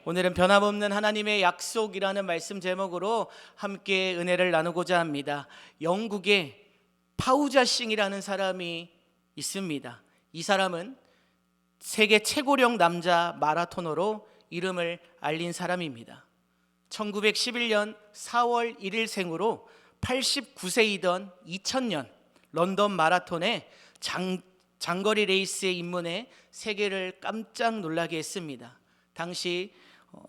오늘은 변함없는 하나님의 약속이라는 말씀 제목으로 함께 은혜를 나누고자 합니다. 영국에 파우자싱이라는 사람이 있습니다. 이 사람은 세계 최고령 남자 마라토너로 이름을 알린 사람입니다. 1911년 4월 1일 생으로 89세이던 2000년 런던 마라톤의 장거리 레이스에 입문해 세계를 깜짝 놀라게 했습니다. 당시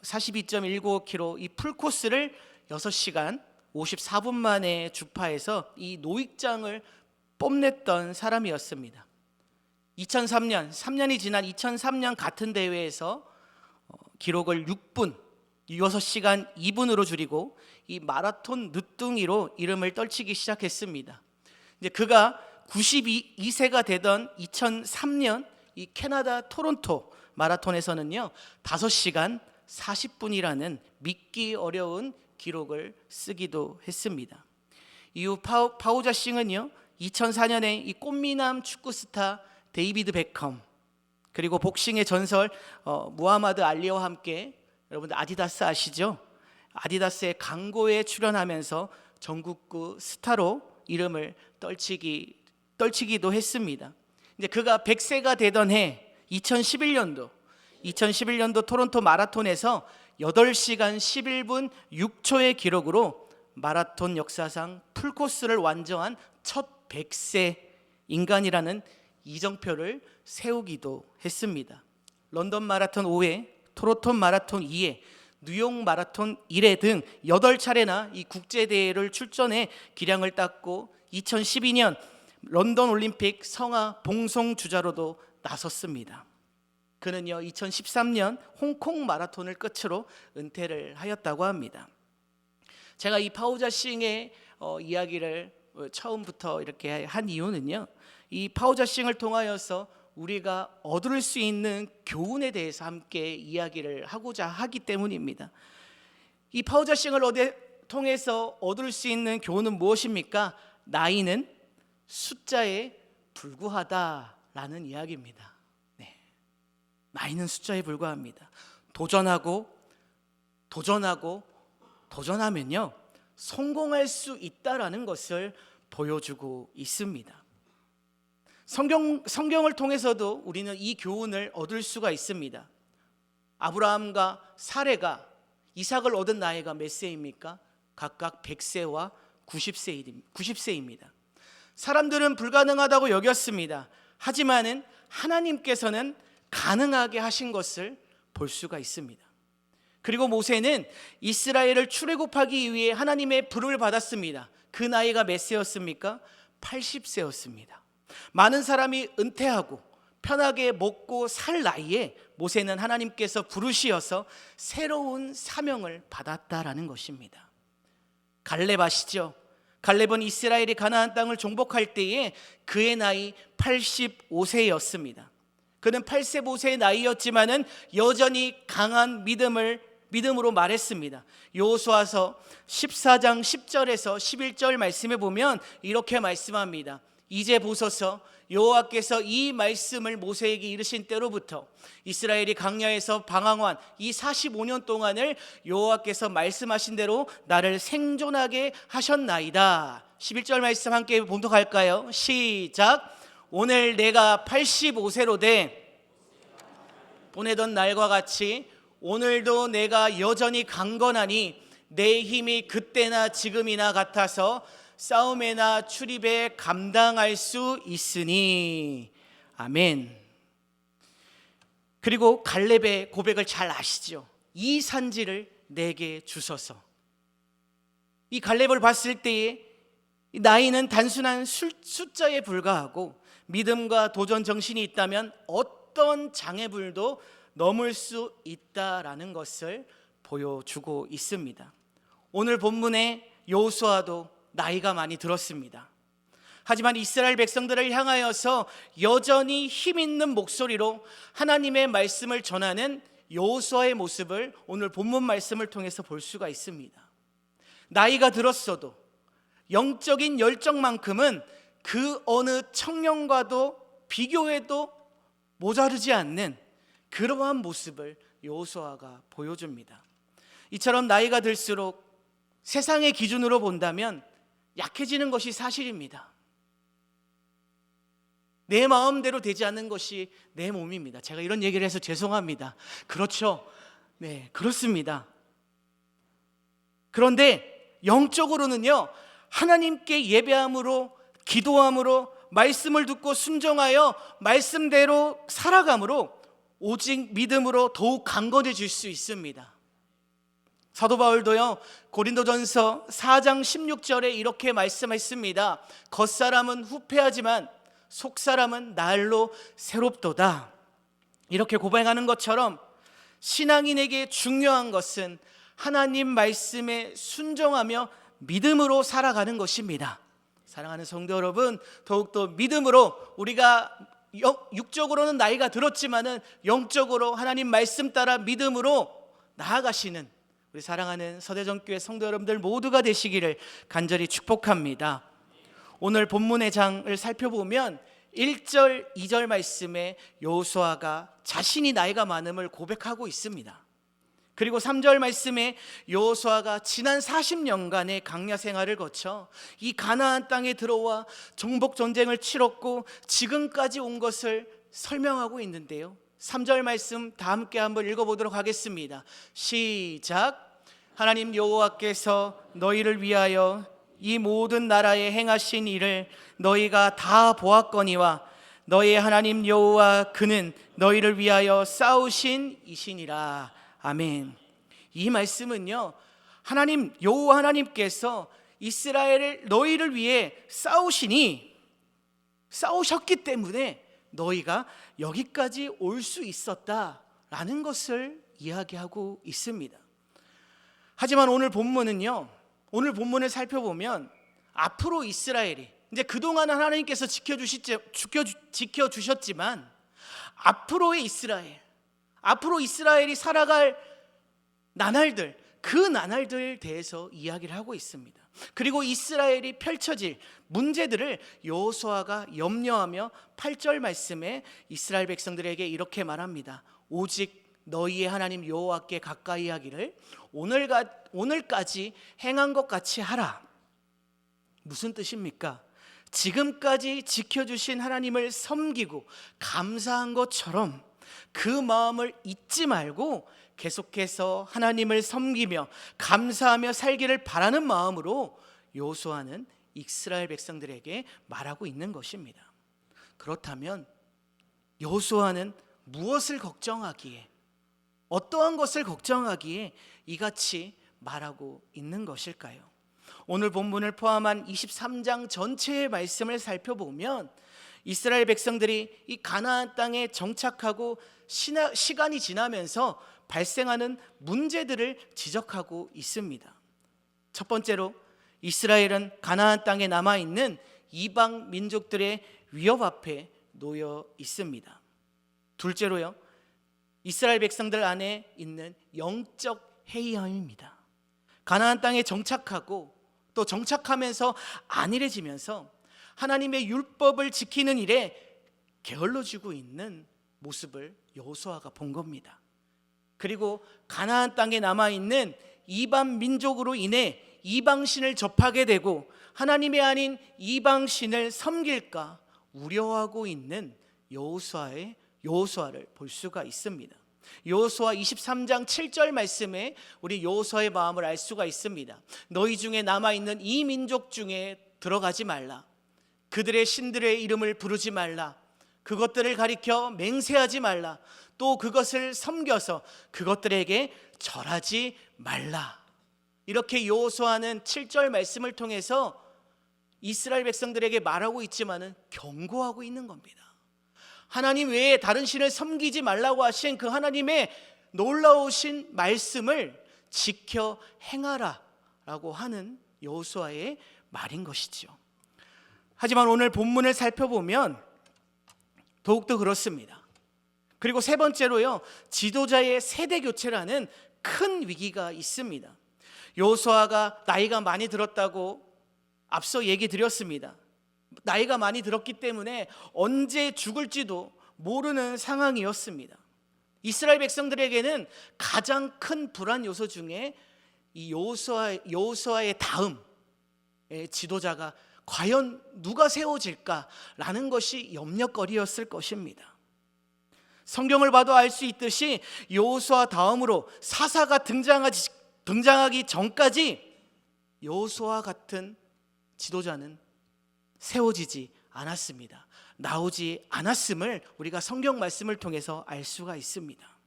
42.195km 이 풀코스를 6시간 54분 만에 주파해서 이 노익장을 뽐냈던 사람이었습니다. 3년이 지난 2003년 같은 대회에서 기록을 6시간 2분으로 줄이고 이 마라톤 늦둥이로 이름을 떨치기 시작했습니다. 이제 그가 92세가 되던 2003년 이 캐나다 토론토 마라톤에서는요 5시간 40분이라는 믿기 어려운 기록을 쓰기도 했습니다. 이후 파우자싱은요 2004년에 이 꽃미남 축구 스타 데이비드 베컴, 그리고 복싱의 전설 무하마드 알리와 함께, 여러분들 아디다스 아시죠? 아디다스의 광고에 출연하면서 전국구 스타로 이름을 떨치기도 했습니다. 이제 그가 100세가 되던 해 2011년도 토론토 마라톤에서 8시간 11분 6초의 기록으로 마라톤 역사상 풀코스를 완주한 첫 100세 인간이라는 이정표를 세우기도 했습니다. 런던 마라톤 5회, 토론토 마라톤 2회, 뉴욕 마라톤 1회 등 8차례나 이 국제대회를 출전해 기량을 닦고 2012년 런던 올림픽 성화 봉송 주자로도 나섰습니다. 그는요 2013년 홍콩 마라톤을 끝으로 은퇴를 하였다고 합니다. 제가 이 파우자싱의 이야기를 처음부터 이렇게 한 이유는요, 이 파우자싱을 통하여서 우리가 얻을 수 있는 교훈에 대해서 함께 이야기를 하고자 하기 때문입니다. 이 파우자싱을 통해서 얻을 수 있는 교훈은 무엇입니까? 나이는 숫자에 불과하다라는 이야기입니다. 네. 나이는 숫자에 불과합니다. 도전하면요 성공할 수 있다라는 것을 보여주고 있습니다. 성경을 통해서도 우리는 이 교훈을 얻을 수가 있습니다. 아브라함과 사레가 이삭을 얻은 나이가 몇 세입니까? 각각 100세와 90세입니다. 사람들은 불가능하다고 여겼습니다. 하지만은 하나님께서는 가능하게 하신 것을 볼 수가 있습니다. 그리고 모세는 이스라엘을 출애굽하기 위해 하나님의 부름을 받았습니다. 그 나이가 몇 세였습니까? 80세였습니다. 많은 사람이 은퇴하고 편하게 먹고 살 나이에 모세는 하나님께서 부르시어서 새로운 사명을 받았다라는 것입니다. 갈렙 아시죠? 갈렙은 이스라엘이 가나안 땅을 정복할 때에 그의 나이 85세였습니다. 그는 85세의 나이였지만은 여전히 강한 믿음으로 말했습니다. 여호수아서 14장 10절에서 11절 말씀에 보면 이렇게 말씀합니다. 이제 보소서, 여호와께서 이 말씀을 모세에게 이르신 때로부터 이스라엘이 광야에서 방황한 이 45년 동안을 여호와께서 말씀하신 대로 나를 생존하게 하셨나이다. 11절 말씀 함께 봉독할까요? 시작. 오늘 내가 85세로 돼 보내던 날과 같이 오늘도 내가 여전히 강건하니 내 힘이 그때나 지금이나 같아서 싸움에나 출입에 감당할 수 있으니. 아멘. 그리고 갈렙의 고백을 잘 아시죠? 이 산지를 내게 주소서. 이 갈렙을 봤을 때에 나이는 단순한 숫자에 불과하고 믿음과 도전 정신이 있다면 어떤 장애물도 넘을 수 있다라는 것을 보여주고 있습니다. 오늘 본문의 여호수아도 나이가 많이 들었습니다. 하지만 이스라엘 백성들을 향하여서 여전히 힘 있는 목소리로 하나님의 말씀을 전하는 여호수아의 모습을 오늘 본문 말씀을 통해서 볼 수가 있습니다. 나이가 들었어도 영적인 열정만큼은 그 어느 청년과도 비교해도 모자르지 않는 그러한 모습을 여호수아가 보여줍니다. 이처럼 나이가 들수록 세상의 기준으로 본다면 약해지는 것이 사실입니다. 내 마음대로 되지 않는 것이 내 몸입니다. 제가 이런 얘기를 해서 죄송합니다. 그렇죠. 네, 그렇습니다. 그런데 영적으로는요, 하나님께 예배함으로, 기도함으로, 말씀을 듣고 순종하여 말씀대로 살아감으로 오직 믿음으로 더욱 강건해질 수 있습니다. 사도 바울도요, 고린도전서 4장 16절에 이렇게 말씀했습니다. 겉사람은 후패하지만 속사람은 날로 새롭도다. 이렇게 고백하는 것처럼 신앙인에게 중요한 것은 하나님 말씀에 순종하며 믿음으로 살아가는 것입니다. 사랑하는 성도 여러분, 더욱더 믿음으로 우리가 육적으로는 나이가 들었지만은 영적으로 하나님 말씀 따라 믿음으로 나아가시는 우리 사랑하는 서대전교회 성도 여러분들 모두가 되시기를 간절히 축복합니다. 오늘 본문의 장을 살펴보면 1절, 2절 말씀에 여호수아가 자신이 나이가 많음을 고백하고 있습니다. 그리고 3절 말씀에 여호수아가 지난 40년간의 광야 생활을 거쳐 이 가나안 땅에 들어와 정복 전쟁을 치렀고 지금까지 온 것을 설명하고 있는데요, 3절 말씀 다 함께 한번 읽어보도록 하겠습니다. 시작. 하나님 여호와께서 너희를 위하여 이 모든 나라에 행하신 일을 너희가 다 보았거니와 너희의 하나님 여호와 그는 너희를 위하여 싸우신 이시니라. 아멘. 이 말씀은요, 하나님 여호와 하나님께서 이스라엘을 너희를 위해 싸우셨기 때문에 너희가 여기까지 올 수 있었다라는 것을 이야기하고 있습니다. 하지만 오늘 본문을 살펴보면 앞으로 이스라엘이 이제 그동안은 하나님께서 지켜주셨지만 앞으로의 이스라엘이 살아갈 나날들, 그 나날들에 대해서 이야기를 하고 있습니다. 그리고 이스라엘이 펼쳐질 문제들을 여호수아가 염려하며 8절 말씀에 이스라엘 백성들에게 이렇게 말합니다. 오직 너희의 하나님 여호와께 가까이 하기를 오늘까지 행한 것 같이 하라. 무슨 뜻입니까? 지금까지 지켜주신 하나님을 섬기고 감사한 것처럼 그 마음을 잊지 말고 계속해서 하나님을 섬기며 감사하며 살기를 바라는 마음으로 여호수아는 이스라엘 백성들에게 말하고 있는 것입니다. 그렇다면 여호수아는 무엇을 걱정하기에, 어떠한 것을 걱정하기에 이같이 말하고 있는 것일까요? 오늘 본문을 포함한 23장 전체의 말씀을 살펴보면 이스라엘 백성들이 이 가나안 땅에 정착하고 시간이 지나면서 발생하는 문제들을 지적하고 있습니다. 첫 번째로 이스라엘은 가나안 땅에 남아있는 이방 민족들의 위협 앞에 놓여 있습니다. 둘째로요, 이스라엘 백성들 안에 있는 영적 해이함입니다. 가나안 땅에 정착하고 또 정착하면서 안일해지면서 하나님의 율법을 지키는 일에 게을러지고 있는 모습을 여호수아가 본 겁니다. 그리고 가나안 땅에 남아있는 이방 민족으로 인해 이방신을 접하게 되고 하나님이 아닌 이방신을 섬길까 우려하고 있는 여호수아를 볼 수가 있습니다. 여호수아 23장 7절 말씀에 우리 여호수아의 마음을 알 수가 있습니다. 너희 중에 남아있는 이 민족 중에 들어가지 말라. 그들의 신들의 이름을 부르지 말라. 그것들을 가리켜 맹세하지 말라. 또 그것을 섬겨서 그것들에게 절하지 말라. 이렇게 여호수아는 7절 말씀을 통해서 이스라엘 백성들에게 말하고 있지만은 경고하고 있는 겁니다. 하나님 외에 다른 신을 섬기지 말라고 하신 그 하나님의 놀라우신 말씀을 지켜 행하라라고 하는 여호수아의 말인 것이죠. 하지만 오늘 본문을 살펴보면 더욱더 그렇습니다. 그리고 세 번째로요, 지도자의 세대 교체라는 큰 위기가 있습니다. 여호수아가 나이가 많이 들었다고 앞서 얘기 드렸습니다. 나이가 많이 들었기 때문에 언제 죽을지도 모르는 상황이었습니다. 이스라엘 백성들에게는 가장 큰 불안 요소 중에 이 여호수아의 다음 지도자가 과연 누가 세워질까라는 것이 염려거리였을 것입니다. 성경을 봐도 알 수 있듯이 여호수아 다음으로 사사가 등장하기 전까지 여호수아 같은 지도자는 세워지지 않았습니다. 나오지 않았음을 우리가 성경 말씀을 통해서 알 수가 있습니다.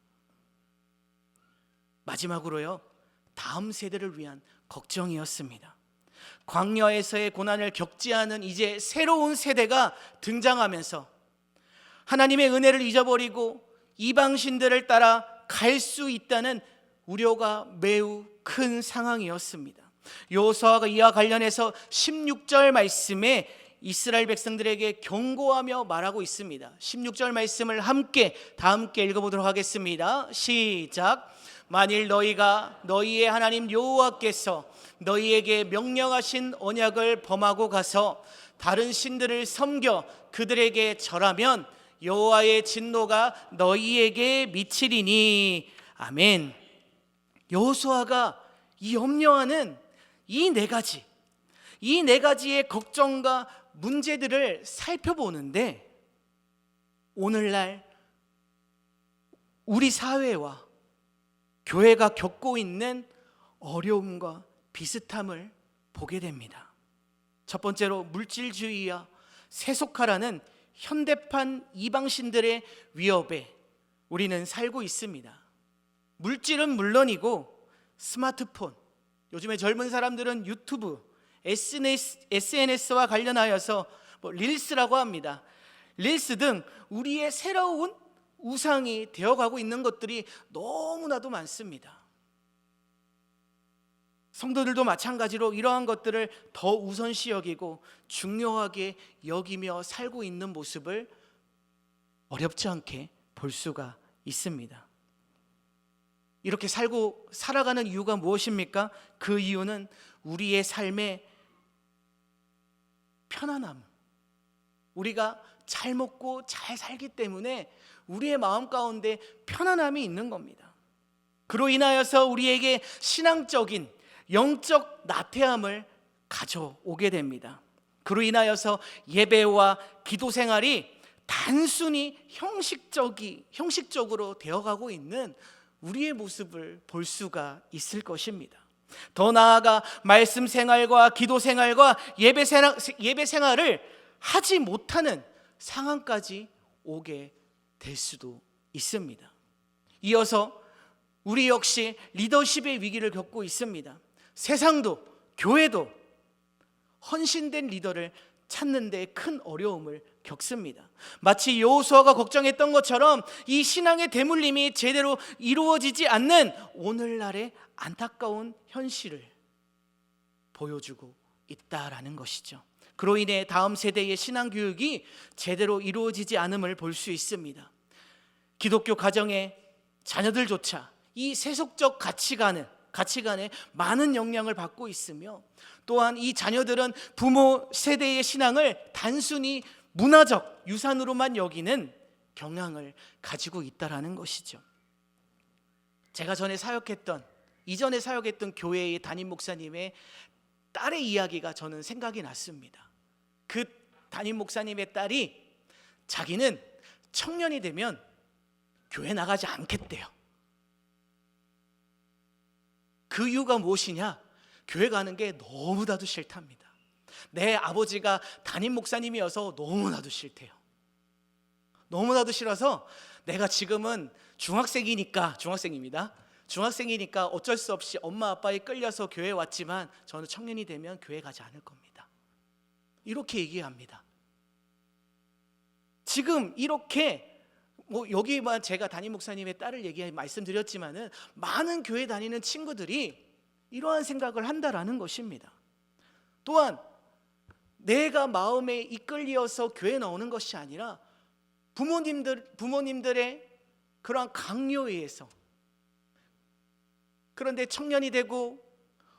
마지막으로요, 다음 세대를 위한 걱정이었습니다. 광야에서의 고난을 겪지 않은 이제 새로운 세대가 등장하면서 하나님의 은혜를 잊어버리고 이방신들을 따라 갈 수 있다는 우려가 매우 큰 상황이었습니다. 여호수아가 이와 관련해서 16절 말씀에 이스라엘 백성들에게 경고하며 말하고 있습니다. 16절 말씀을 다 함께 읽어보도록 하겠습니다. 시작. 만일 너희가 너희의 하나님 여호와께서 너희에게 명령하신 언약을 범하고 가서 다른 신들을 섬겨 그들에게 절하면 여호와의 진노가 너희에게 미치리니. 아멘. 여호수아가 이 염려하는 이 네 가지의 걱정과 문제들을 살펴보는데, 오늘날 우리 사회와 교회가 겪고 있는 어려움과 비슷함을 보게 됩니다. 첫 번째로 물질주의와 세속화라는 현대판 이방신들의 위협에 우리는 살고 있습니다. 물질은 물론이고 스마트폰, 요즘에 젊은 사람들은 유튜브, SNS와 관련하여서 릴스라고 합니다. 릴스 등 우리의 새로운 우상이 되어가고 있는 것들이 너무나도 많습니다. 성도들도 마찬가지로 이러한 것들을 더 우선시 여기고 중요하게 여기며 살고 있는 모습을 어렵지 않게 볼 수가 있습니다. 이렇게 살아가는 이유가 무엇입니까? 그 이유는 우리의 삶의 편안함, 우리가 잘 먹고 잘 살기 때문에 우리의 마음 가운데 편안함이 있는 겁니다. 그로 인하여서 우리에게 신앙적인 영적 나태함을 가져오게 됩니다. 그로 인하여서 예배와 기도 생활이 단순히 형식적으로 되어가고 있는 우리의 모습을 볼 수가 있을 것입니다. 더 나아가 말씀 생활과 기도 생활과 예배 생활을 하지 못하는 상황까지 오게 될 수도 있습니다. 이어서 우리 역시 리더십의 위기를 겪고 있습니다. 세상도 교회도 헌신된 리더를 찾는 데 큰 어려움을 겪습니다. 마치 여호수아가 걱정했던 것처럼 이 신앙의 대물림이 제대로 이루어지지 않는 오늘날의 안타까운 현실을 보여주고 있다라는 것이죠. 그로 인해 다음 세대의 신앙 교육이 제대로 이루어지지 않음을 볼 수 있습니다. 기독교 가정의 자녀들조차 이 세속적 가치관에 많은 영향을 받고 있으며, 또한 이 자녀들은 부모 세대의 신앙을 단순히 문화적 유산으로만 여기는 경향을 가지고 있다라는 것이죠. 제가 이전에 사역했던 교회의 담임 목사님의 딸의 이야기가 저는 생각이 났습니다. 그 담임 목사님의 딸이 자기는 청년이 되면 교회 나가지 않겠대요. 그 이유가 무엇이냐? 교회 가는 게 너무나도 싫답니다. 내 아버지가 담임 목사님이어서 너무나도 싫대요. 너무나도 싫어서 내가 지금은 중학생입니다. 중학생이니까 어쩔 수 없이 엄마 아빠에 끌려서 교회에 왔지만 저는 청년이 되면 교회 가지 않을 겁니다. 이렇게 얘기합니다. 지금 이렇게 여기만 제가 담임 목사님의 딸을 말씀드렸지만은 많은 교회 다니는 친구들이 이러한 생각을 한다라는 것입니다. 또한 내가 마음에 이끌려서 교회 나오는 것이 아니라 부모님들의 그러한 강요에 의해서, 그런데 청년이 되고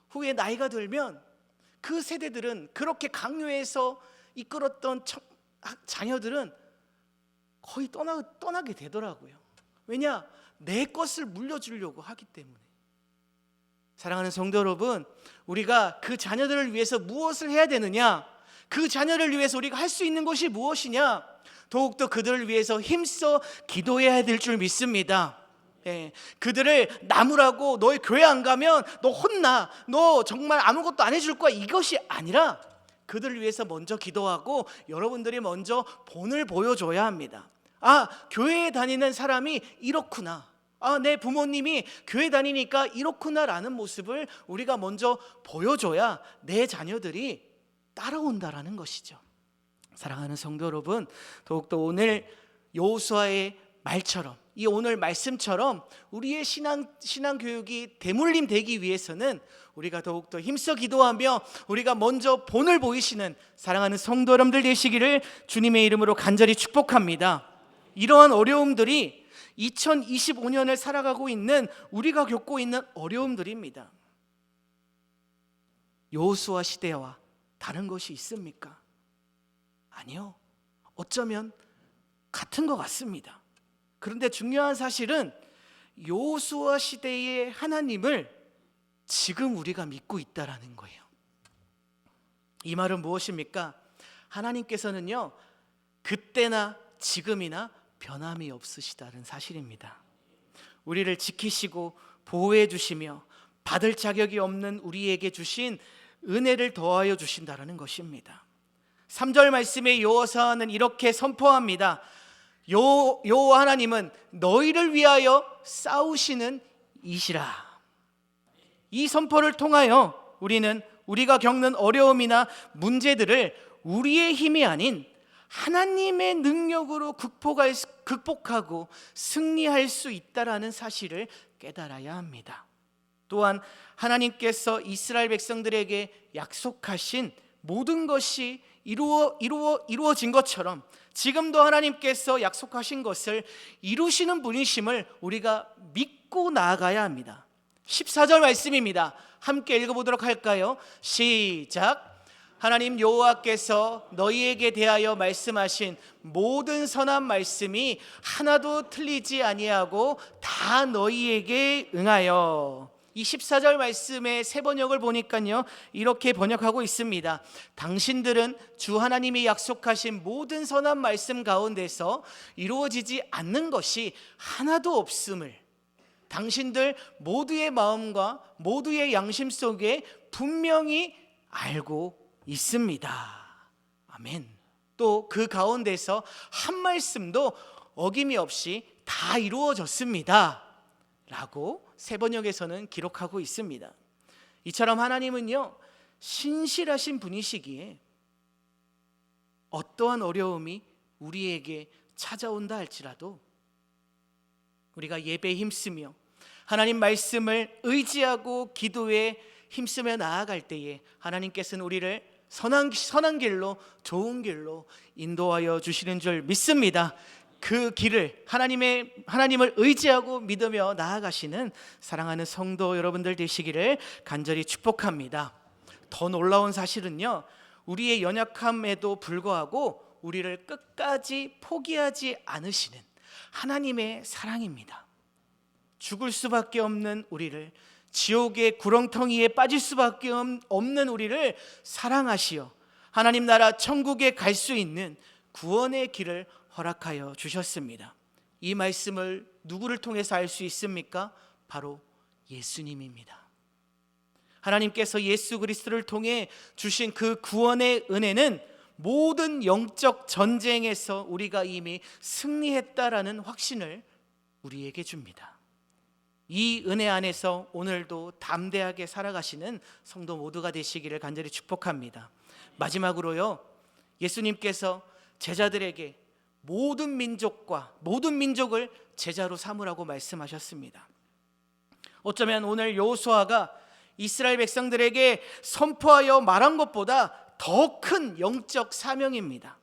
후에 나이가 들면 그 세대들은 그렇게 강요해서 이끌었던 자녀들은 거의 떠나게 되더라고요. 왜냐? 내 것을 물려주려고 하기 때문에. 사랑하는 성도 여러분, 우리가 그 자녀들을 위해서 무엇을 해야 되느냐? 그 자녀를 위해서 우리가 할 수 있는 것이 무엇이냐? 더욱더 그들을 위해서 힘써 기도해야 될 줄 믿습니다. 그들을 나무라고 너희 교회 안 가면 너 혼나, 너 정말 아무것도 안 해줄 거야, 이것이 아니라 그들을 위해서 먼저 기도하고 여러분들이 먼저 본을 보여줘야 합니다. 교회에 다니는 사람이 이렇구나, 내 부모님이 교회 다니니까 이렇구나라는 모습을 우리가 먼저 보여줘야 내 자녀들이 따라온다라는 것이죠. 사랑하는 성도 여러분, 더욱더 오늘 여호수아의 말처럼, 이 오늘 말씀처럼 우리의 신앙 교육이 대물림 되기 위해서는 우리가 더욱더 힘써 기도하며 우리가 먼저 본을 보이시는 사랑하는 성도 여러분들 되시기를 주님의 이름으로 간절히 축복합니다. 이러한 어려움들이 2025년을 살아가고 있는 우리가 겪고 있는 어려움들입니다. 여호수아 시대와 다른 것이 있습니까? 아니요. 어쩌면 같은 것 같습니다. 그런데 중요한 사실은 여호수아 시대의 하나님을 지금 우리가 믿고 있다라는 거예요. 이 말은 무엇입니까? 하나님께서는요, 그때나 지금이나 변함이 없으시다는 사실입니다. 우리를 지키시고 보호해 주시며 받을 자격이 없는 우리에게 주신 은혜를 더하여 주신다라는 것입니다. 3절 말씀에 여호수아는 이렇게 선포합니다. 여호와 하나님은 너희를 위하여 싸우시는 이시라. 이 선포를 통하여 우리는 우리가 겪는 어려움이나 문제들을 우리의 힘이 아닌 하나님의 능력으로 극복하고 승리할 수 있다라는 사실을 깨달아야 합니다. 또한 하나님께서 이스라엘 백성들에게 약속하신 모든 것이 이루어진 것처럼 지금도 하나님께서 약속하신 것을 이루시는 분이심을 우리가 믿고 나아가야 합니다. 14절 말씀입니다. 함께 읽어보도록 할까요? 시작. 하나님 여호와께서 너희에게 대하여 말씀하신 모든 선한 말씀이 하나도 틀리지 아니하고 다 너희에게 응하여. 이 14절 말씀의 새 번역을 보니까요, 이렇게 번역하고 있습니다. 당신들은 주 하나님이 약속하신 모든 선한 말씀 가운데서 이루어지지 않는 것이 하나도 없음을 당신들 모두의 마음과 모두의 양심 속에 분명히 알고 있습니다. 아멘. 또 그 가운데서 한 말씀도 어김이 없이 다 이루어졌습니다 라고 새 번역에서는 기록하고 있습니다. 이처럼 하나님은요, 신실하신 분이시기에 어떠한 어려움이 우리에게 찾아온다 할지라도 우리가 예배에 힘쓰며 하나님 말씀을 의지하고 기도에 힘쓰며 나아갈 때에 하나님께서는 우리를 선한 길로, 좋은 길로 인도하여 주시는 줄 믿습니다. 그 길을 하나님을 의지하고 믿으며 나아가시는 사랑하는 성도 여러분들 되시기를 간절히 축복합니다. 더 놀라운 사실은요, 우리의 연약함에도 불구하고 우리를 끝까지 포기하지 않으시는 하나님의 사랑입니다. 죽을 수밖에 없는 우리를, 지옥의 구렁텅이에 빠질 수밖에 없는 우리를 사랑하시어 하나님 나라 천국에 갈 수 있는 구원의 길을 허락하여 주셨습니다. 이 말씀을 누구를 통해서 알 수 있습니까? 바로 예수님입니다. 하나님께서 예수 그리스도를 통해 주신 그 구원의 은혜는 모든 영적 전쟁에서 우리가 이미 승리했다라는 확신을 우리에게 줍니다. 이 은혜 안에서 오늘도 담대하게 살아가시는 성도 모두가 되시기를 간절히 축복합니다. 마지막으로요, 예수님께서 제자들에게 모든 민족을 제자로 삼으라고 말씀하셨습니다. 어쩌면 오늘 여호수아가 이스라엘 백성들에게 선포하여 말한 것보다 더 큰 영적 사명입니다.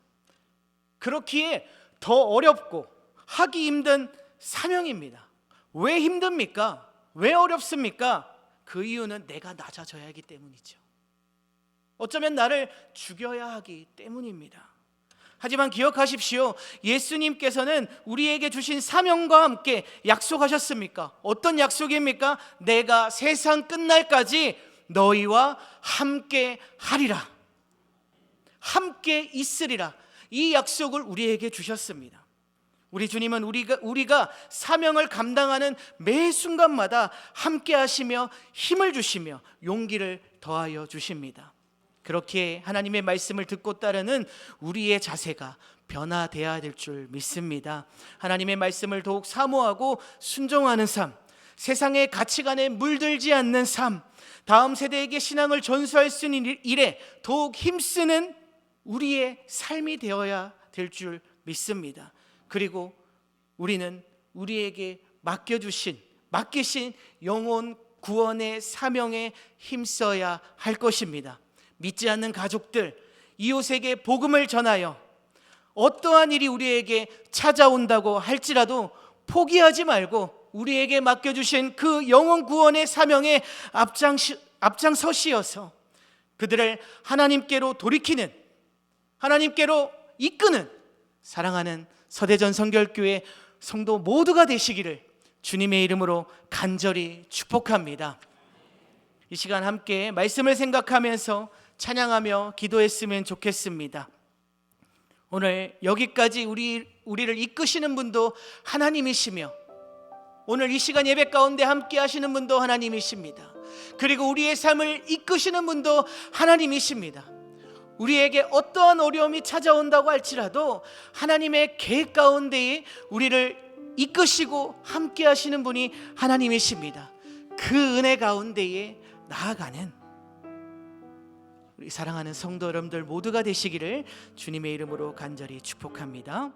그렇기에 더 어렵고 하기 힘든 사명입니다. 왜 힘듭니까? 왜 어렵습니까? 그 이유는 내가 낮아져야 하기 때문이죠. 어쩌면 나를 죽여야 하기 때문입니다. 하지만 기억하십시오. 예수님께서는 우리에게 주신 사명과 함께 약속하셨습니까? 어떤 약속입니까? 내가 세상 끝날까지 너희와 함께 하리라, 함께 있으리라. 이 약속을 우리에게 주셨습니다. 우리 주님은 우리가 사명을 감당하는 매 순간마다 함께 하시며 힘을 주시며 용기를 더하여 주십니다. 그렇게 하나님의 말씀을 듣고 따르는 우리의 자세가 변화되어야 될 줄 믿습니다. 하나님의 말씀을 더욱 사모하고 순종하는 삶, 세상의 가치관에 물들지 않는 삶, 다음 세대에게 신앙을 전수할 수 있는 일에 더욱 힘쓰는 우리의 삶이 되어야 될 줄 믿습니다. 그리고 우리는 우리에게 맡기신 영혼 구원의 사명에 힘써야 할 것입니다. 믿지 않는 가족들, 이웃에게 복음을 전하여 어떠한 일이 우리에게 찾아온다고 할지라도 포기하지 말고 우리에게 맡겨주신 그 영혼 구원의 사명에 앞장서시어서 그들을 하나님께로 돌이키는, 하나님께로 이끄는 사랑하는 서대전 성결교회 성도 모두가 되시기를 주님의 이름으로 간절히 축복합니다. 이 시간 함께 말씀을 생각하면서 찬양하며 기도했으면 좋겠습니다. 오늘 여기까지 우리를 이끄시는 분도 하나님이시며 오늘 이 시간 예배 가운데 함께 하시는 분도 하나님이십니다. 그리고 우리의 삶을 이끄시는 분도 하나님이십니다. 우리에게 어떠한 어려움이 찾아온다고 할지라도 하나님의 계획 가운데에 우리를 이끄시고 함께 하시는 분이 하나님이십니다. 그 은혜 가운데에 나아가는 우리 사랑하는 성도 여러분들 모두가 되시기를 주님의 이름으로 간절히 축복합니다.